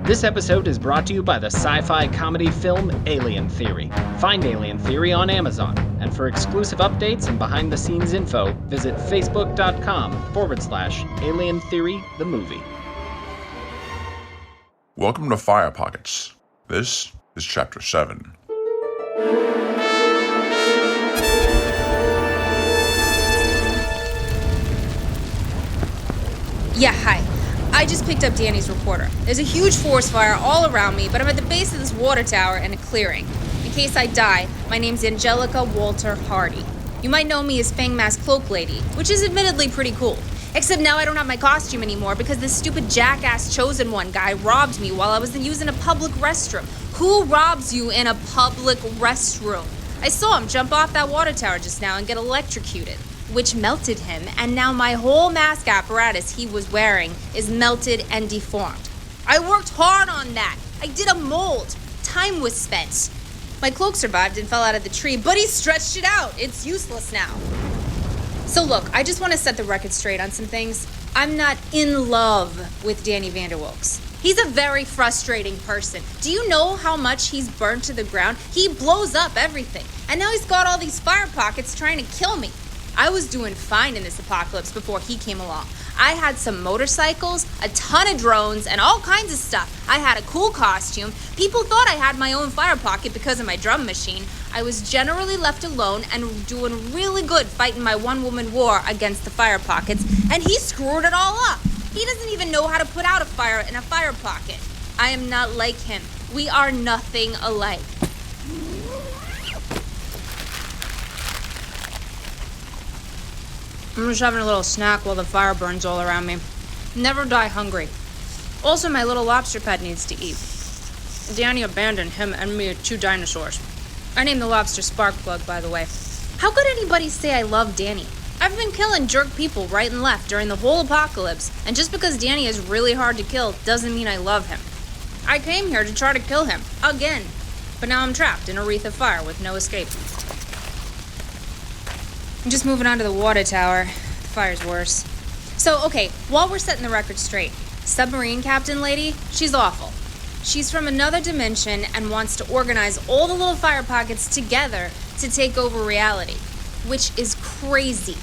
This episode is brought to you by the sci-fi comedy film Alien Theory. Find Alien Theory on Amazon, and for exclusive updates and behind-the-scenes info, visit facebook.com/Alien Theory the movie. Welcome to Fire Pockets. This is Chapter 7. Yeah, hi. I just picked up Danny's reporter. There's a huge forest fire all around me, but I'm at the base of this water tower in a clearing. In case I die, my name's Angelica Walter Hardy. You might know me as Fang Mask Cloak Lady, which is admittedly pretty cool. Except now I don't have my costume anymore because this stupid jackass Chosen One guy robbed me while I was using a public restroom. Who robs you in a public restroom? I saw him jump off that water tower just now and get electrocuted, which melted him, and now my whole mask apparatus he was wearing is melted and deformed. I worked hard on that. I did a mold. Time was spent. My cloak survived and fell out of the tree, but he stretched it out. It's useless now. So look, I just want to set the record straight on some things. I'm not in love with Danny Vanderwilks. He's a very frustrating person. Do you know how much he's burned to the ground? He blows up everything. And now he's got all these fire pockets trying to kill me. I was doing fine in this apocalypse before he came along. I had some motorcycles, a ton of drones, and all kinds of stuff. I had a cool costume. People thought I had my own fire pocket because of my drum machine. I was generally left alone and doing really good fighting my one-woman war against the fire pockets, and he screwed it all up. He doesn't even know how to put out a fire in a fire pocket. I am not like him. We are nothing alike. I'm just having a little snack while the fire burns all around me. Never die hungry. Also, my little lobster pet needs to eat. Danny abandoned him and me 2 dinosaurs. I named the lobster Sparkplug, by the way. How could anybody say I love Danny? I've been killing jerk people right and left during the whole apocalypse, and just because Danny is really hard to kill doesn't mean I love him. I came here to try to kill him, again. But now I'm trapped in a wreath of fire with no escape. I'm just moving on to the water tower. The fire's worse. So, okay, while we're setting the record straight, submarine captain lady, she's awful. She's from another dimension and wants to organize all the little fire pockets together to take over reality, which is crazy.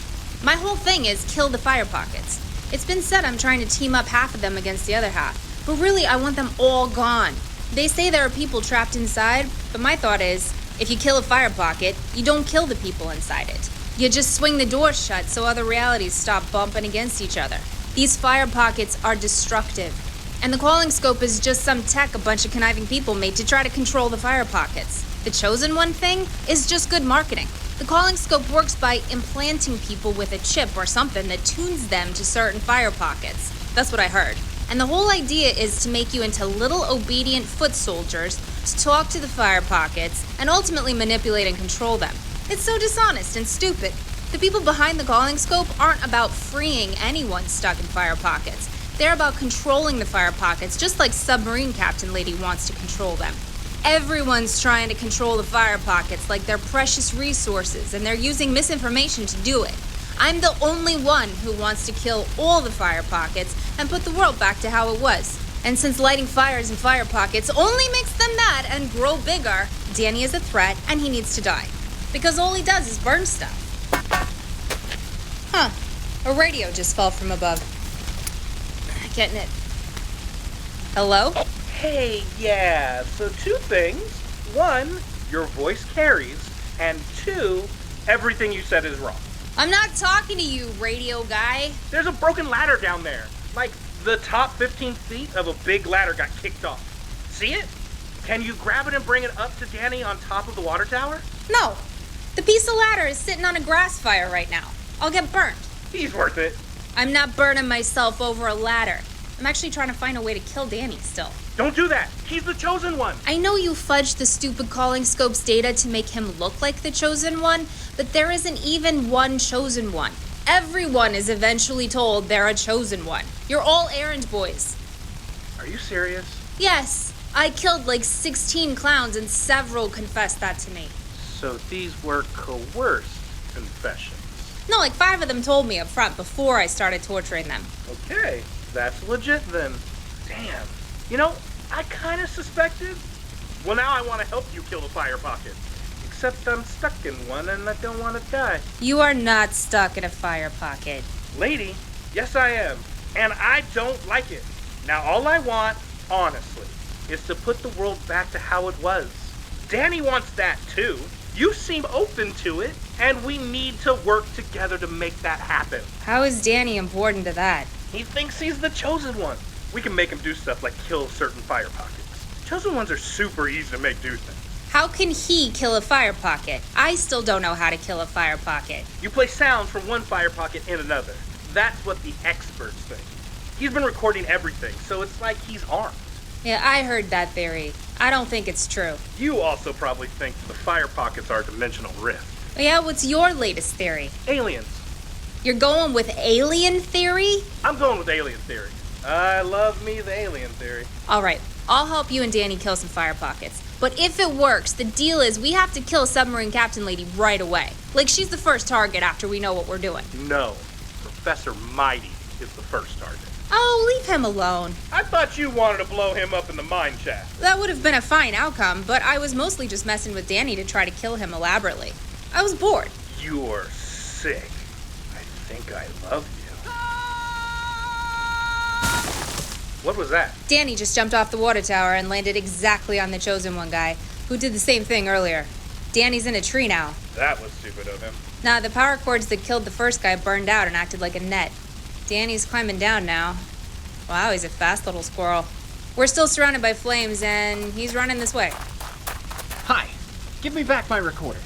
My whole thing is kill the fire pockets. It's been said I'm trying to team up half of them against the other half, but really I want them all gone. They say there are people trapped inside, but my thought is, if you kill a fire pocket, you don't kill the people inside it. You just swing the door shut so other realities stop bumping against each other. These fire pockets are destructive. And the calling scope is just some tech a bunch of conniving people made to try to control the fire pockets. The Chosen One thing is just good marketing. The calling scope works by implanting people with a chip or something that tunes them to certain fire pockets. That's what I heard. And the whole idea is to make you into little obedient foot soldiers to talk to the fire pockets and ultimately manipulate and control them. It's so dishonest and stupid. The people behind the calling scope aren't about freeing anyone stuck in fire pockets. They're about controlling the fire pockets, just like submarine captain lady wants to control them. Everyone's trying to control the fire pockets like they're precious resources, and they're using misinformation to do it. I'm the only one who wants to kill all the fire pockets and put the world back to how it was. And since lighting fires in fire pockets only makes them mad and grow bigger, Danny is a threat and he needs to die. Because all he does is burn stuff. Huh. A radio just fell from above. Getting it. Hello? Hey, yeah. So 2 things. 1, your voice carries. And 2, everything you said is wrong. I'm not talking to you, radio guy. There's a broken ladder down there. Like, the top 15 feet of a big ladder got kicked off. See it? Can you grab it and bring it up to Danny on top of the water tower? No. The piece of ladder is sitting on a grass fire right now. I'll get burnt. He's worth it. I'm not burning myself over a ladder. I'm actually trying to find a way to kill Danny still. Don't do that. He's the Chosen One. I know you fudged the stupid calling scope's data to make him look like the Chosen One, but there isn't even one Chosen One. Everyone is eventually told they're a Chosen One. You're all errand boys. Are you serious? Yes. I killed like 16 clowns and several confessed that to me. So these were coerced confessions. No, like 5 of them told me up front before I started torturing them. Okay, that's legit then. Damn. You know, I kind of suspected. Well, now I want to help you kill the fire pocket. Except I'm stuck in one and I don't want to die. You are not stuck in a fire pocket. Lady, yes I am. And I don't like it. Now all I want, honestly, is to put the world back to how it was. Danny wants that too. You seem open to it, and we need to work together to make that happen. How is Danny important to that? He thinks he's the chosen one. We can make him do stuff like kill certain fire pockets. Chosen ones are super easy to make do things. How can he kill a fire pocket? I still don't know how to kill a fire pocket. You play sounds from one fire pocket in another. That's what the experts think. He's been recording everything, so it's like he's armed. Yeah, I heard that theory. I don't think it's true. You also probably think the fire pockets are a dimensional rift. Yeah, what's your latest theory? Aliens. You're going with alien theory? I'm going with alien theory. I love me the alien theory. All right, I'll help you and Danny kill some fire pockets. But if it works, the deal is we have to kill Submarine Captain Lady right away. Like, she's the first target after we know what we're doing. No, Professor Mighty is the first target. Oh, leave him alone. I thought you wanted to blow him up in the mine shaft. That would have been a fine outcome, but I was mostly just messing with Danny to try to kill him elaborately. I was bored. You're sick. I think I love you. What was that? Danny just jumped off the water tower and landed exactly on the Chosen One guy, who did the same thing earlier. Danny's in a tree now. That was stupid of him. Nah, the power cords that killed the first guy burned out and acted like a net. Danny's climbing down now. Wow, he's a fast little squirrel. We're still surrounded by flames, and he's running this way. Hi, give me back my recorder.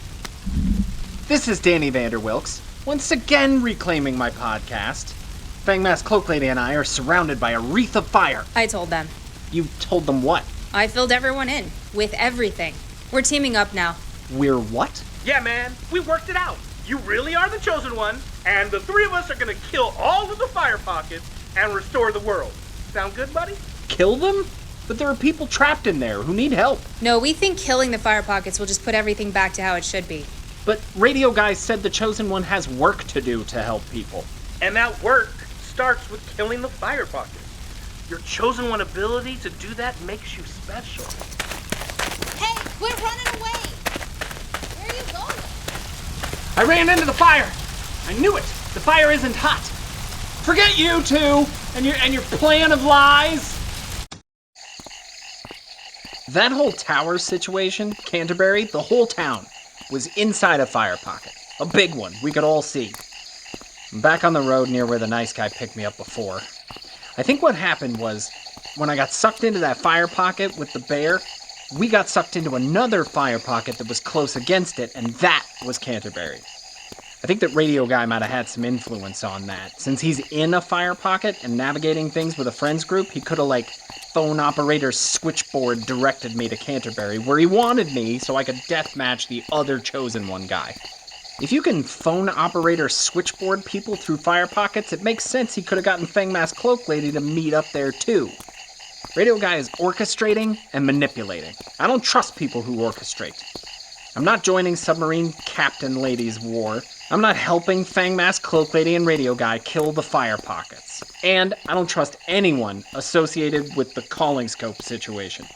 This is Danny Vanderwilks, once again reclaiming my podcast. Fangmask Cloak Lady and I are surrounded by a wreath of fire. I told them. You told them what? I filled everyone in, with everything. We're teaming up now. We're what? Yeah, man, we worked it out. You really are the chosen one, and the three of us are gonna kill all of the fire pockets and restore the world. Sound good, buddy? Kill them? But there are people trapped in there who need help. No, we think killing the fire pockets will just put everything back to how it should be. But Radio Guy said the Chosen One has work to do to help people. And that work starts with killing the fire pockets. Your chosen one ability to do that makes you special. Hey, quit running away! Where are you going? I ran into the fire. I knew it. The fire isn't hot. Forget you two and your plan of lies. That whole tower situation, Canterbury, the whole town, was inside a fire pocket. A big one we could all see. I'm back on the road near where the nice guy picked me up before. I think what happened was, when I got sucked into that fire pocket with the bear, we got sucked into another fire pocket that was close against it, and that was Canterbury. I think that Radio Guy might have had some influence on that. Since he's in a fire pocket and navigating things with a friends group, he could have, phone operator switchboard directed me to Canterbury, where he wanted me so I could deathmatch the other Chosen One guy. If you can phone operator switchboard people through fire pockets, it makes sense he could have gotten Fangmask Cloak Lady to meet up there too. Radio Guy is orchestrating and manipulating. I don't trust people who orchestrate. I'm not joining Submarine Captain Lady's war. I'm not helping Fangmask Cloak Lady and Radio Guy kill the fire pockets. And I don't trust anyone associated with the calling scope situation.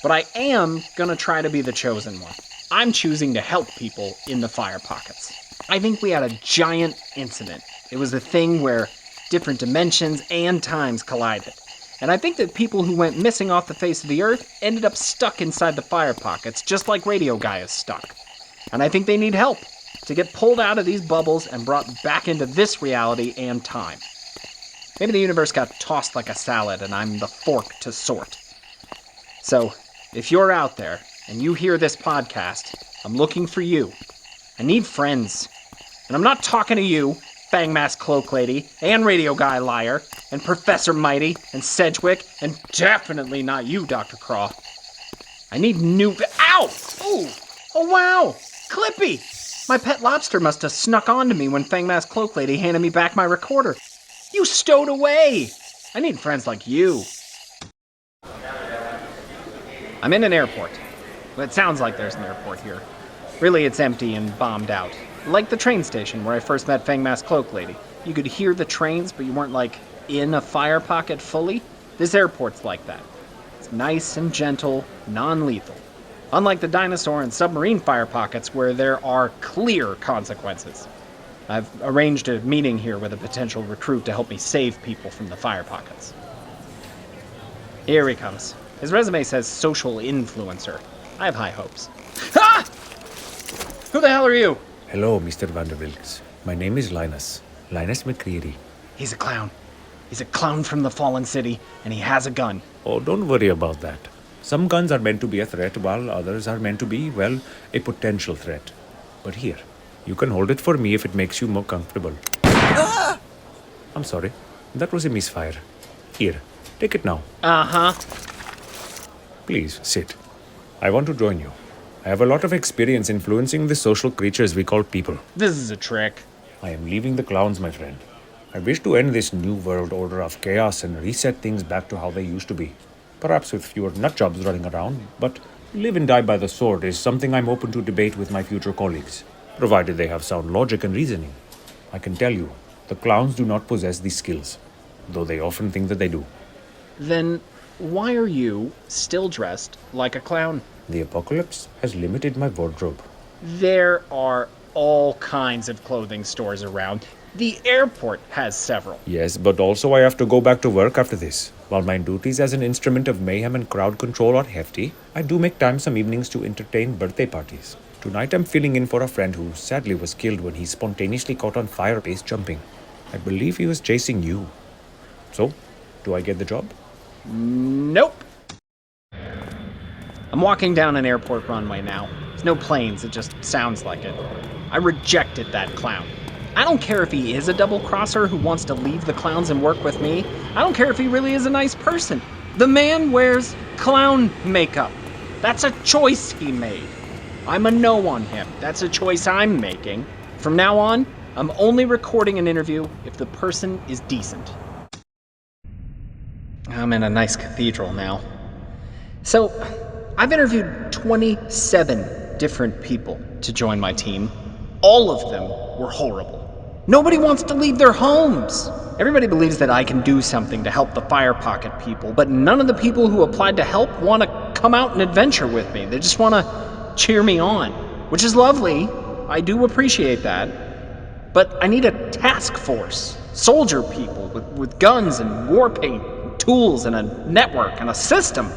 But I am gonna try to be the chosen one. I'm choosing to help people in the fire pockets. I think we had a giant incident. It was a thing where different dimensions and times collided. And I think that people who went missing off the face of the earth ended up stuck inside the fire pockets, just like Radio Guy is stuck. And I think they need help to get pulled out of these bubbles and brought back into this reality and time. Maybe the universe got tossed like a salad and I'm the fork to sort. So, if you're out there and you hear this podcast, I'm looking for you. I need friends. And I'm not talking to you, Fangmask Cloak Lady, and Radio Guy Liar, and Professor Mighty, and Sedgwick, and definitely not you, Dr. Craw. I need new... Ow! Ooh! Oh, wow! Clippy! My pet lobster must have snuck onto me when Fangmask Cloak Lady handed me back my recorder. You stowed away! I need friends like you. I'm in an airport. Well, it sounds like there's an airport here. Really, it's empty and bombed out. Like the train station where I first met Fangmask Cloak Lady. You could hear the trains, but you weren't, in a fire pocket fully. This airport's like that. It's nice and gentle, non-lethal. Unlike the dinosaur and submarine fire pockets where there are clear consequences. I've arranged a meeting here with a potential recruit to help me save people from the fire pockets. Here he comes. His resume says social influencer. I have high hopes. Ah! Who the hell are you? Hello, Mr. Vanderbilks. My name is Linus. Linus McCreary. He's a clown. He's a clown from the fallen city, and he has a gun. Oh, don't worry about that. Some guns are meant to be a threat, while others are meant to be, well, a potential threat. But here, you can hold it for me if it makes you more comfortable. Ah! I'm sorry. That was a misfire. Here, take it now. Uh-huh. Please, sit. I want to join you. I have a lot of experience influencing the social creatures we call people. This is a trick. I am leaving the clowns, my friend. I wish to end this new world order of chaos and reset things back to how they used to be. Perhaps with fewer nutjobs running around, but live and die by the sword is something I'm open to debate with my future colleagues, provided they have sound logic and reasoning. I can tell you, the clowns do not possess these skills, though they often think that they do. Then why are you still dressed like a clown? The apocalypse has limited my wardrobe. There are all kinds of clothing stores around. The airport has several. Yes, but also I have to go back to work after this. While my duties as an instrument of mayhem and crowd control are hefty, I do make time some evenings to entertain birthday parties. Tonight I'm filling in for a friend who sadly was killed when he spontaneously caught on fire base jumping. I believe he was chasing you. So, do I get the job? Nope. I'm walking down an airport runway now. There's no planes, it just sounds like it. I rejected that clown. I don't care if he is a double-crosser who wants to leave the clowns and work with me. I don't care if he really is a nice person. The man wears clown makeup. That's a choice he made. I'm a no on him. That's a choice I'm making. From now on, I'm only recording an interview if the person is decent. I'm in a nice cathedral now. So, I've interviewed 27 different people to join my team. All of them were horrible. Nobody wants to leave their homes. Everybody believes that I can do something to help the Fire Pocket people, but none of the people who applied to help want to come out and adventure with me. They just want to cheer me on, which is lovely. I do appreciate that. But I need a task force, soldier people with guns and war paint, and tools and a network and a system.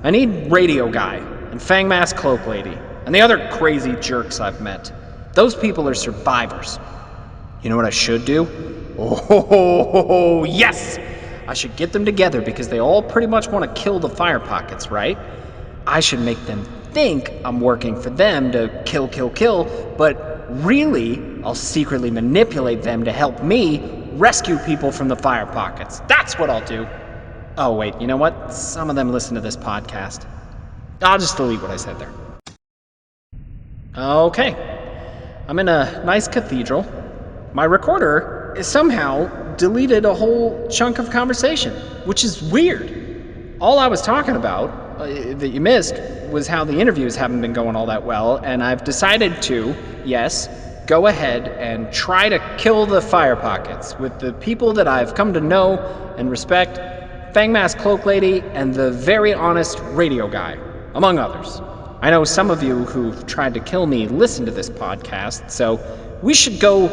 I need Radio Guy and Fang Mask Cloak Lady and the other crazy jerks I've met. Those people are survivors. You know what I should do? Oh, yes! I should get them together because they all pretty much want to kill the Fire Pockets, right? I should make them think I'm working for them to kill, but really, I'll secretly manipulate them to help me rescue people from the Fire Pockets. That's what I'll do. Oh, wait, you know what? Some of them listen to this podcast. I'll just delete what I said there. Okay. I'm in a nice cathedral. My recorder somehow deleted a whole chunk of conversation, which is weird. All I was talking about, that you missed, was how the interviews haven't been going all that well, and I've decided to, yes, go ahead and try to kill the Fire Pockets with the people that I've come to know and respect, Fang Mask Cloak Lady, and the very honest Radio Guy, among others. I know some of you who've tried to kill me listen to this podcast, so we should go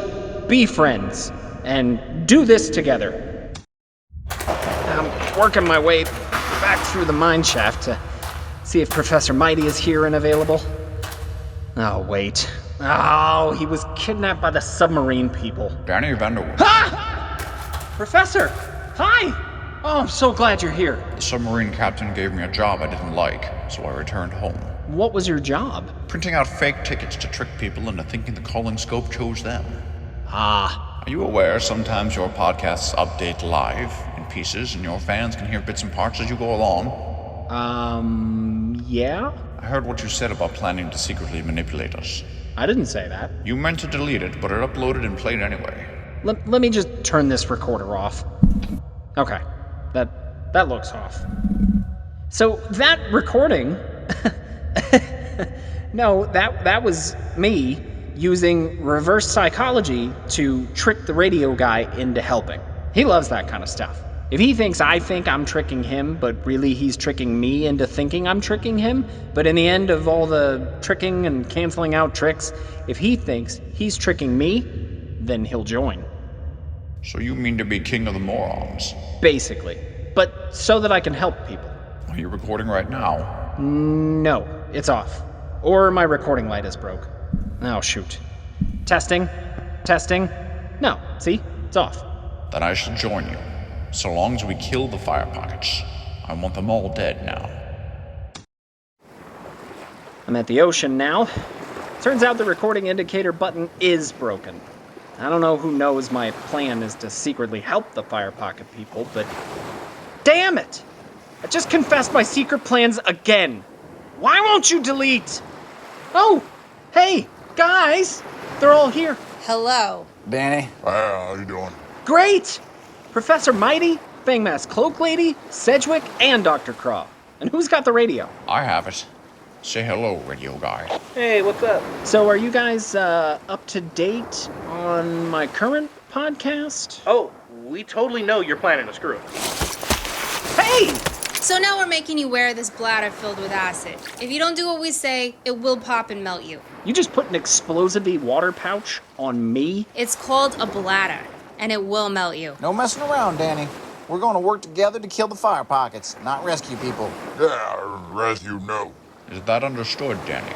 be friends and do this together. I'm working my way back through the mine shaft to see if Professor Mighty is here and available. Oh, wait. Oh, he was kidnapped by the submarine people. Danny Vanderwood. Ah! Professor! Hi! Oh, I'm so glad you're here. The submarine captain gave me a job I didn't like, so I returned home. What was your job? Printing out fake tickets to trick people into thinking the calling scope chose them. Ah. Are you aware sometimes your podcasts update live in pieces and your fans can hear bits and parts as you go along? Yeah? I heard what you said about planning to secretly manipulate us. I didn't say that. You meant to delete it, but it uploaded and played anyway. Let me just turn this recorder off. Okay. That looks off. So that recording... No, that was me using reverse psychology to trick the Radio Guy into helping. He loves that kind of stuff. If he thinks I think I'm tricking him, but really he's tricking me into thinking I'm tricking him, but in the end of all the tricking and canceling out tricks, if he thinks he's tricking me, then he'll join. So you mean to be king of the morons? Basically. But so that I can help people. Are you recording right now? No, it's off. Or my recording light is broke. Oh, shoot. Testing? Testing? No, see? It's off. Then I shall join you. So long as we kill the fire pockets. I want them all dead now. I'm at the ocean now. Turns out the recording indicator button is broken. I don't know who knows my plan is to secretly help the fire pocket people, but damn it! I just confessed my secret plans again. Why won't you delete? Oh, hey, guys, they're all here. Hello. Danny? Hey, how you doing? Great! Professor Mighty, Fangmask Cloak Lady, Sedgwick, and Dr. Craw. And who's got the radio? I have it. Say hello, radio guy. Hey, what's up? So are you guys up to date on my current podcast? Oh, we totally know you're planning to screw us. Hey! So now we're making you wear this bladder filled with acid. If you don't do what we say, it will pop and melt you. You just put an explosive water pouch on me? It's called a bladder, and it will melt you. No messing around, Danny. We're going to work together to kill the fire pockets, not rescue people. Yeah, rescue no. Is that understood, Danny?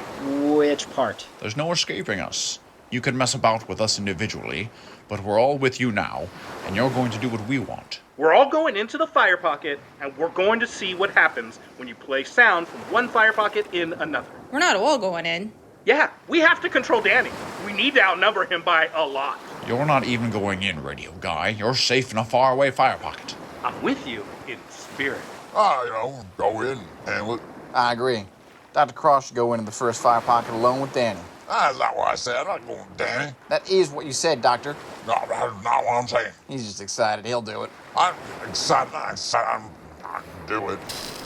Which part? There's no escaping us. You can mess about with us individually, but we're all with you now, and you're going to do what we want. We're all going into the fire pocket, and we're going to see what happens when you play sound from one fire pocket in another. We're not all going in. Yeah, we have to control Danny. We need to outnumber him by a lot. You're not even going in, radio guy. You're safe in a faraway fire pocket. I'm with you in spirit. Go in, handle it. I agree. Dr. Cross should go into the first fire pocket alone with Danny. That's not what I said. I'm not going with Danny. That is what you said, Doctor. No, that's not what I'm saying. He's just excited. He'll do it. I'm excited. I can do it.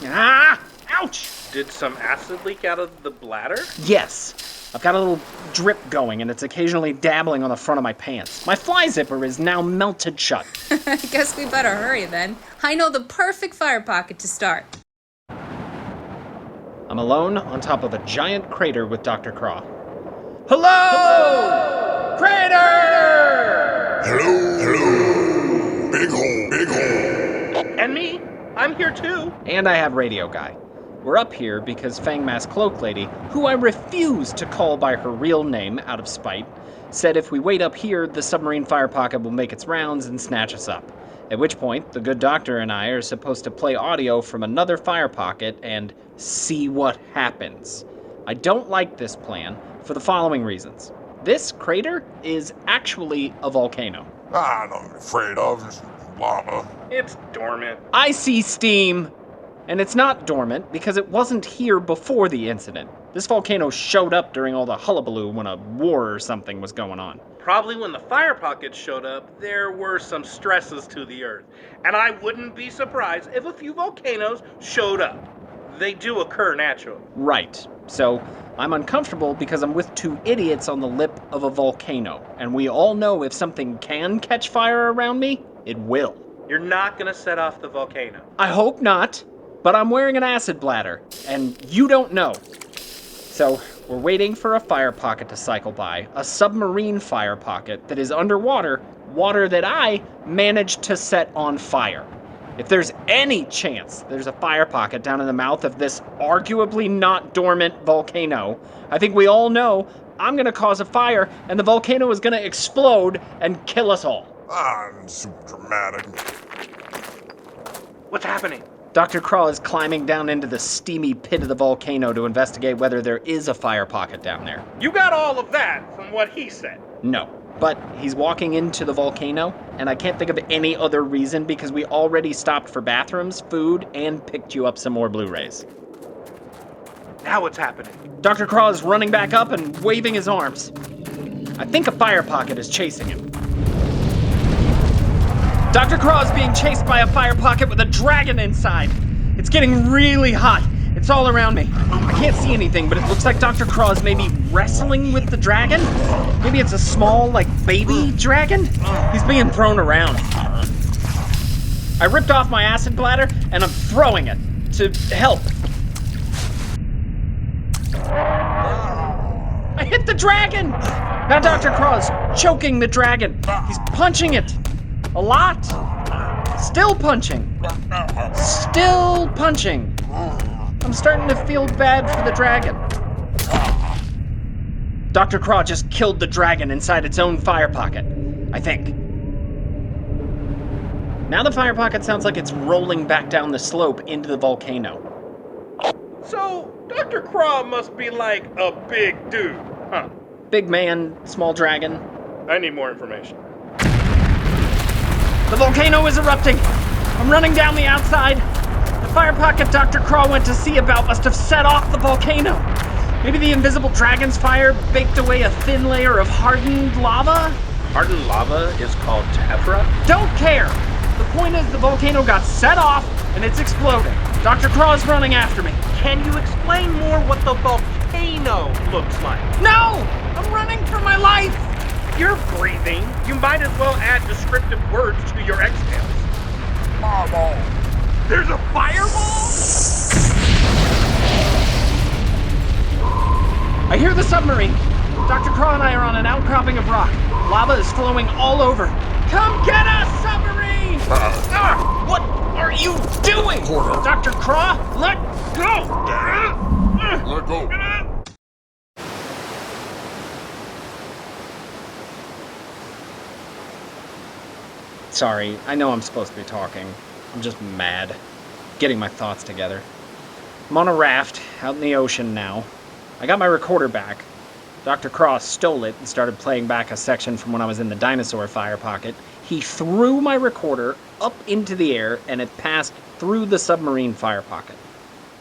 Ah! Ouch! Did some acid leak out of the bladder? Yes. I've got a little drip going, and it's occasionally dabbling on the front of my pants. My fly zipper is now melted shut. I guess we better hurry then. I know the perfect fire pocket to start. I'm alone on top of a giant crater with Dr. Craw. Hello! Crater! Hello. Big hole. And me? I'm here too. And I have Radio Guy. We're up here because Fangmask Cloak Lady, who I refuse to call by her real name out of spite, said if we wait up here, the submarine fire pocket will make its rounds and snatch us up. At which point, the good doctor and I are supposed to play audio from another fire pocket and see what happens. I don't like this plan for the following reasons. This crater is actually a volcano. I'm not afraid of. It's lava. It's dormant. I see steam! And it's not dormant because it wasn't here before the incident. This volcano showed up during all the hullabaloo when a war or something was going on. Probably when the fire pockets showed up, there were some stresses to the Earth. And I wouldn't be surprised if a few volcanoes showed up. They do occur naturally. Right. So, I'm uncomfortable because I'm with two idiots on the lip of a volcano. And we all know if something can catch fire around me, it will. You're not gonna set off the volcano. I hope not, but I'm wearing an acid bladder, and you don't know. So, we're waiting for a fire pocket to cycle by, a submarine fire pocket that is underwater, water that I managed to set on fire. If there's any chance there's a fire pocket down in the mouth of this arguably not dormant volcano, I think we all know I'm gonna cause a fire and the volcano is gonna explode and kill us all. I'm super dramatic. What's happening? Dr. Craw is climbing down into the steamy pit of the volcano to investigate whether there is a fire pocket down there. You got all of that from what he said. No. But he's walking into the volcano, and I can't think of any other reason because we already stopped for bathrooms, food, and picked you up some more Blu-rays. Now what's happening? Dr. Craw is running back up and waving his arms. I think a fire pocket is chasing him. Dr. Craw is being chased by a fire pocket with a dragon inside. It's getting really hot. It's all around me. I can't see anything, but it looks like Dr. Craw is maybe wrestling with the dragon. Maybe it's a small, baby dragon? He's being thrown around. I ripped off my acid bladder, and I'm throwing it to help. I hit the dragon! Now Dr. Crow's choking the dragon. He's punching it. A lot. Still punching. Still punching. I'm starting to feel bad for the dragon. Dr. Crow just killed the dragon inside its own fire pocket, I think. Now the fire pocket sounds like it's rolling back down the slope into the volcano. So, Dr. Craw must be like a big dude, huh? Big man, small dragon. I need more information. The volcano is erupting. I'm running down the outside. The fire pocket Dr. Crow went to see about must have set off the volcano. Maybe the invisible dragon's fire baked away a thin layer of hardened lava? Hardened lava is called tephra? Don't care. The point is the volcano got set off and it's exploding. Dr. Craw's running after me. Can you explain more what the volcano looks like? No! I'm running for my life! You're breathing. You might as well add descriptive words to your exhales. Fireball. There's a fireball? I hear the submarine. Dr. Craw and I are on an outcropping of rock. Lava is flowing all over. Come get us, submarine! What are you doing? Porter. Dr. Craw, let go! Let go. Sorry, I know I'm supposed to be talking. I'm just mad. Getting my thoughts together. I'm on a raft, out in the ocean now. I got my recorder back. Dr. Cross stole it and started playing back a section from when I was in the dinosaur fire pocket. He threw my recorder up into the air and it passed through the submarine fire pocket.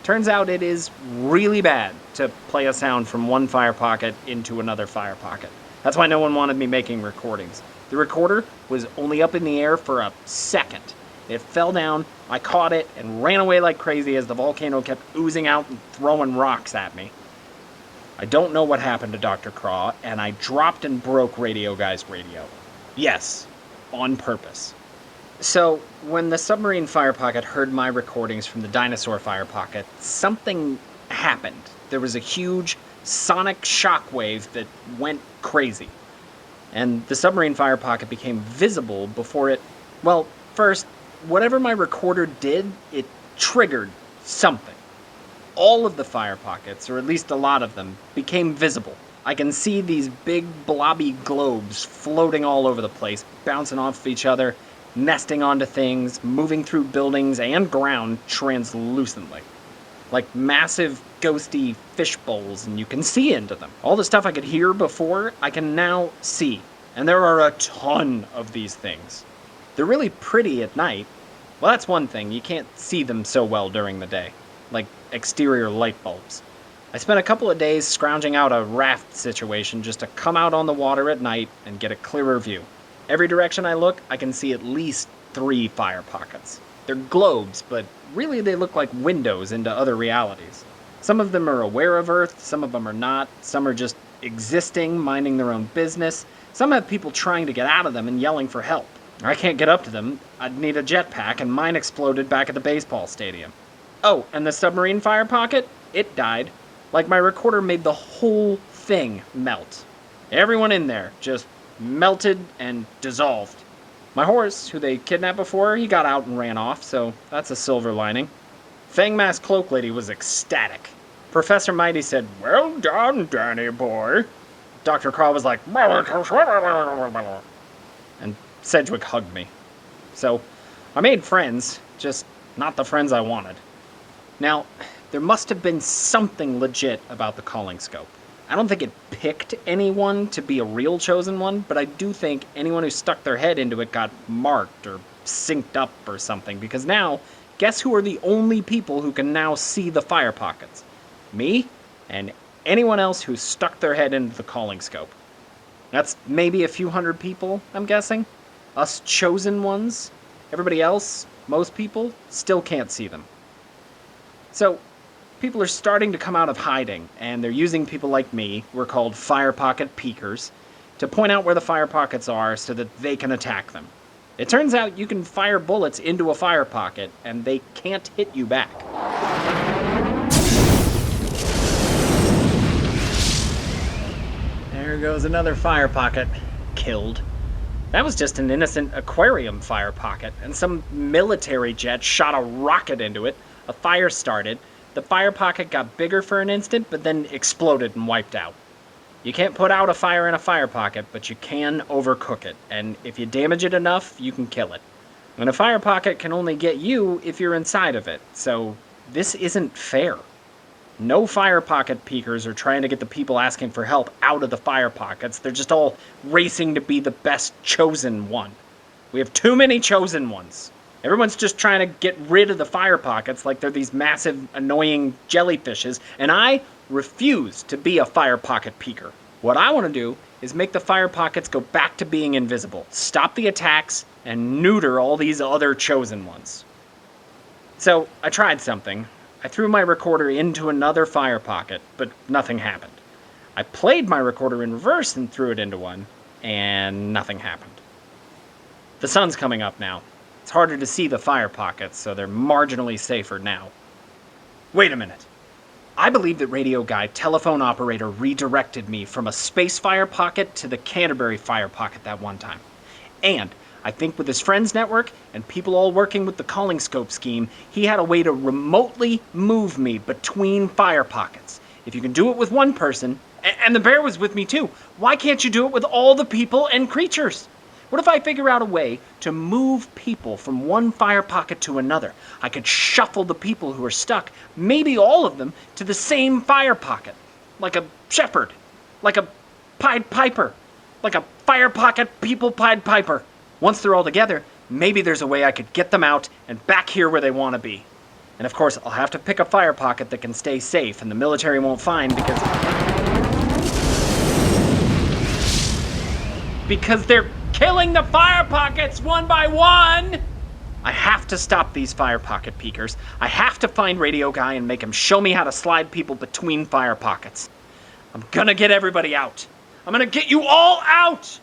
Turns out it is really bad to play a sound from one fire pocket into another fire pocket. That's why no one wanted me making recordings. The recorder was only up in the air for a second. It fell down, I caught it, and ran away like crazy as the volcano kept oozing out and throwing rocks at me. I don't know what happened to Dr. Craw, and I dropped and broke Radio Guy's radio. Yes, on purpose. So, when the submarine fire pocket heard my recordings from the dinosaur fire pocket, something happened. There was a huge sonic shockwave that went crazy. And the submarine fire pocket became visible before it... Well, first, whatever my recorder did, it triggered something. All of the fire pockets, or at least a lot of them, became visible. I can see these big blobby globes floating all over the place, bouncing off of each other, nesting onto things, moving through buildings and ground translucently. Like massive, ghosty fish bowls, and you can see into them. All the stuff I could hear before, I can now see. And there are a ton of these things. They're really pretty at night. Well, that's one thing. You can't see them so well during the day. Like exterior light bulbs. I spent a couple of days scrounging out a raft situation just to come out on the water at night and get a clearer view. Every direction I look, I can see at least 3 fire pockets. They're globes, but really they look like windows into other realities. Some of them are aware of Earth, some of them are not, some are just existing, minding their own business. Some have people trying to get out of them and yelling for help. I can't get up to them. I'd need a jetpack, and mine exploded back at the baseball stadium. Oh, and the submarine fire pocket? It died. Like my recorder made the whole thing melt. Everyone in there just melted and dissolved. My horse, who they kidnapped before, he got out and ran off, so that's a silver lining. Fang Mask Cloak Lady was ecstatic. Professor Mighty said, "Well done, Danny boy." Dr. Craw was like, and Sedgwick hugged me. So, I made friends, just not the friends I wanted. Now, there must have been something legit about the calling scope. I don't think it picked anyone to be a real chosen one, but I do think anyone who stuck their head into it got marked or synced up or something, because now, guess who are the only people who can now see the fire pockets? Me and anyone else who stuck their head into the calling scope. That's maybe a few hundred people, I'm guessing. Us chosen ones. Everybody else, most people, still can't see them. So, people are starting to come out of hiding, and they're using people like me, we're called fire pocket peekers, to point out where the fire pockets are so that they can attack them. It turns out you can fire bullets into a fire pocket, and they can't hit you back. There goes another fire pocket. Killed. That was just an innocent aquarium fire pocket, and some military jet shot a rocket into it. A fire started. The fire pocket got bigger for an instant, but then exploded and wiped out. You can't put out a fire in a fire pocket, but you can overcook it, and if you damage it enough, you can kill it. And a fire pocket can only get you if you're inside of it, so this isn't fair. No fire pocket peekers are trying to get the people asking for help out of the fire pockets. They're just all racing to be the best chosen one. We have too many chosen ones. Everyone's just trying to get rid of the fire pockets like they're these massive, annoying jellyfishes, and I refuse to be a fire pocket peeker. What I want to do is make the fire pockets go back to being invisible, stop the attacks, and neuter all these other chosen ones. So, I tried something. I threw my recorder into another fire pocket, but nothing happened. I played my recorder in reverse and threw it into one, and nothing happened. The sun's coming up now. It's harder to see the fire pockets, so they're marginally safer now. Wait a minute. I believe that radio guy telephone operator redirected me from a space fire pocket to the Canterbury fire pocket that one time. And I think with his friends network and people all working with the calling scope scheme, he had a way to remotely move me between fire pockets. If you can do it with one person, and the bear was with me too, why can't you do it with all the people and creatures? What if I figure out a way to move people from one fire pocket to another? I could shuffle the people who are stuck, maybe all of them, to the same fire pocket. Like a shepherd. Like a Pied Piper. Like a fire pocket people Pied Piper. Once they're all together, maybe there's a way I could get them out and back here where they want to be. And of course, I'll have to pick a fire pocket that can stay safe and the military won't find because they're killing the fire pockets one by one! I have to stop these fire pocket peekers. I have to find Radio Guy and make him show me how to slide people between fire pockets. I'm gonna get everybody out. I'm gonna get you all out!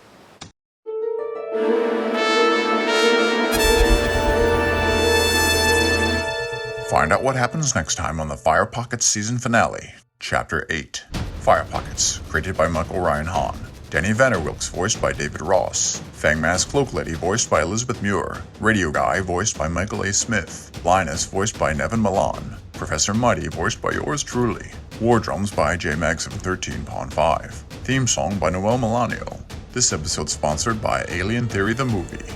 Find out what happens next time on the Fire Pockets season finale, Chapter 8. Fire Pockets, created by Michael Ryan Hahn. Danny Vanderwilks, voiced by David Ross. Fangmask Cloak Lady, voiced by Elizabeth Muir. Radio Guy, voiced by Michael A. Smith. Linus, voiced by Nevin Milan. Professor Mighty, voiced by yours truly. War Drums by J Maxim 13 Pawn 5. Theme song by Noel Melanio. This episode sponsored by Alien Theory the Movie.